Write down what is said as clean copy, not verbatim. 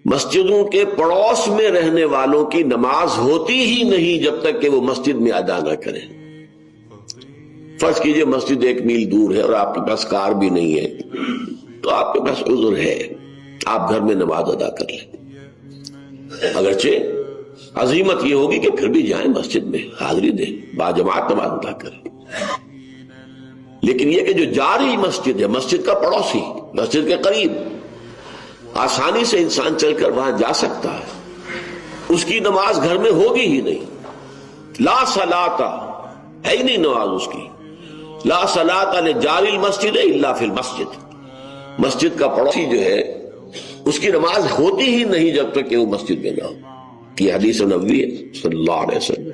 मस्जिदों के पड़ोस में रहने वालों की नमाज होती ही नहीं जब तक कि वो मस्जिद में अदा न करें। फर्ज कीजिए मस्जिद 1 मील दूर है और आपके पास कार भी नहीं है, तो आपके पास उज़्र है, आप घर में नमाज अदा कर लें। अगरचे अजीमत यह होगी कि फिर भी जाएं मस्जिद में, हाजिरी दें, बाजमात नमाज अदा करें। लेकिन यह कि जो जारी मस्जिद है, मस्जिद का पड़ोसी, मस्जिद के करीब आसानी से इंसान चलकर वहां जा सकता है, उसकी नमाज घर में होगी ही नहीं। ला सलाता है ही नहीं नमाज उसकी। ला सलाता ले जारी मस्जिद इल्ला फिल मस्जिद, मस्जिद का पड़ोसी जो है उसकी नमाज होती ही नहीं जब तक कि वो मस्जिद में ना हो। ये हदीस नबवी है सल्लल्लाहु अलैहि वसल्लम।